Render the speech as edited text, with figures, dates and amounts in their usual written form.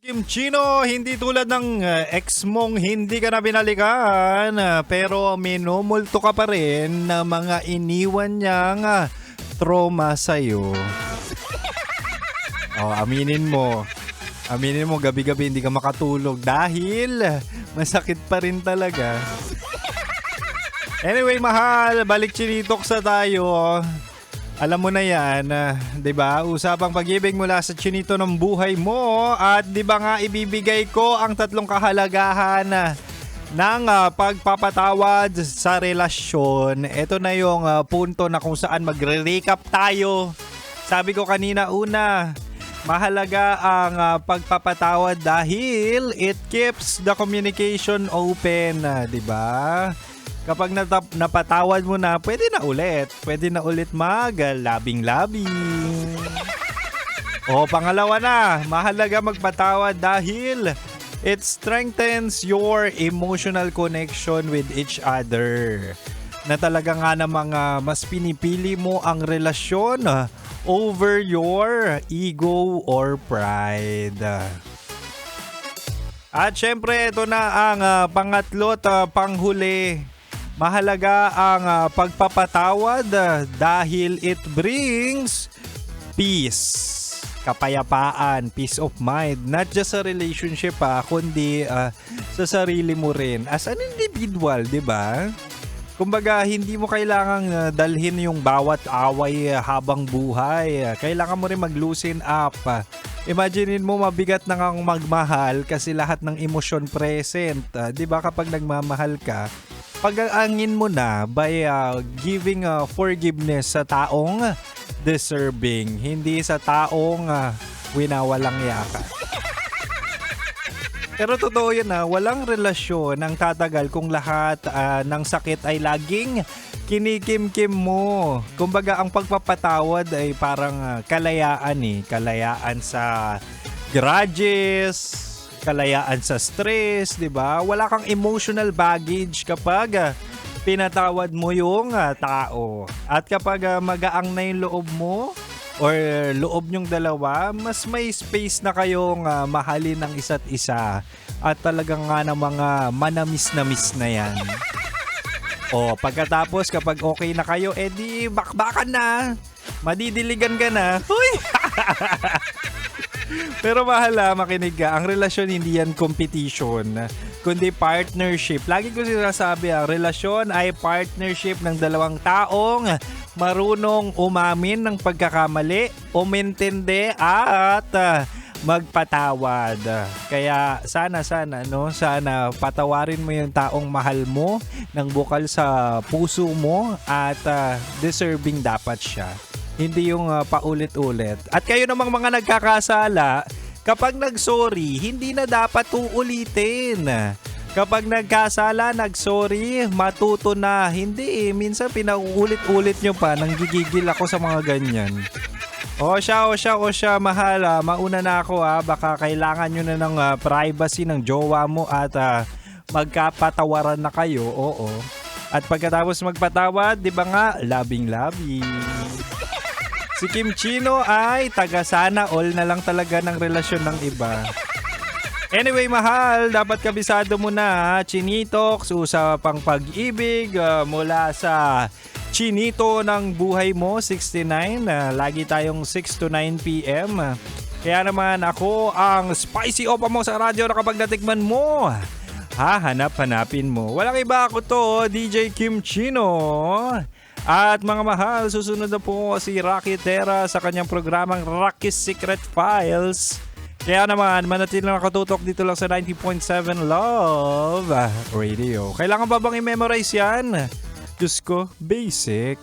Kim Chino, hindi tulad ng ex mong hindi ka na binalikan, pero minumulto ka pa rin ng mga iniwan niyang trauma sa'yo. Oh, aminin mo. Aminin mo, gabi-gabi hindi ka makatulog dahil masakit pa rin talaga. Anyway, mahal, balik chinitok sa tayo. Alam mo na yan, 'di ba? Usapang pag-ibig mula sa chinito ng buhay mo at 'di ba nga ibibigay ko ang tatlong kahalagahan ng pagpapatawad sa relasyon. Ito na yung punto na kung saan magre-recap tayo. Sabi ko kanina una, mahalaga ang pagpapatawad dahil it keeps the communication open, 'di ba? Kapag napatawad mo na, pwede na ulit. Pwede na ulit mag-labing-labing. O, pangalawa na, mahalaga magpatawad dahil it strengthens your emotional connection with each other. Na talaga nga namang mas pinipili mo ang relasyon over your ego or pride. At syempre, ito na ang pangatlo at panghuli. Mahalaga ang pagpapatawad dahil it brings peace, kapayapaan, peace of mind. Not just sa relationship kundi sa sarili mo rin. As an individual, di ba? Kumbaga, hindi mo kailangang dalhin yung bawat away habang buhay. Kailangan mo rin mag-loosen up. Imaginein mo mabigat na kang magmahal kasi lahat ng emosyon present. Di ba kapag nagmamahal ka, pag-aangin mo na by giving forgiveness sa taong deserving, hindi sa taong winawalang yaka. Pero totoo yun walang relasyon ang tatagal kung lahat ng sakit ay laging kinikimkim mo. Kumbaga ang pagpapatawad ay parang kalayaan kalayaan sa grudges, kalayaan sa stress, 'di ba? Wala kang emotional baggage kapag pinatawad mo yung tao. At kapag magaang na yung loob mo or loob nyong dalawa, mas may space na kayong mahalin ng isa't isa. At talagang nga na mga manamis na miss na yan. O pagkatapos kapag okay na kayo, edi bakbakan na. Madidiligan ka na. Huy! Pero mahal makinig ka. Ang relasyon hindi yan competition, kundi partnership. Lagi ko sinasabi, ang relasyon ay partnership ng dalawang taong marunong umamin ng pagkakamali, umintindi at magpatawad. Kaya sana patawarin mo yung taong mahal mo ng bukal sa puso mo at deserving dapat siya. Hindi yung paulit-ulit. At kayo namang mga nagkakasala, kapag nag-sorry, hindi na dapat uulitin. Kapag nagkasala, nag-sorry, matuto na. Hindi minsan pinauulit-ulit nyo pa. Nanggigigil ako sa mga ganyan. O siya, mahal. Mauna na ako Baka kailangan nyo na ng privacy ng jowa mo at magkapatawaran na kayo. Oo. At pagkatapos magpatawad, di ba nga, labing-labing. Si Kim Chino ay taga sana all na lang talaga ng relasyon ng iba. Anyway, mahal, dapat kabisado mo na Chinitox, usapang pag-ibig mula sa Chinito ng buhay mo, 69. Lagi tayong 6 to 9 p.m. Kaya naman ako ang spicy opa mo sa radyo na kapag natikman mo, hanapin mo. Walang iba ako to, DJ Kim Chino. At mga mahal, susunod na po si Rocky Terra sa kanyang programang Rocky's Secret Files. Kaya naman, manatili na nakatutok dito lang sa 90.7 Love Radio. Kailangan ba bang i-memorize yan? Diyos ko, basic.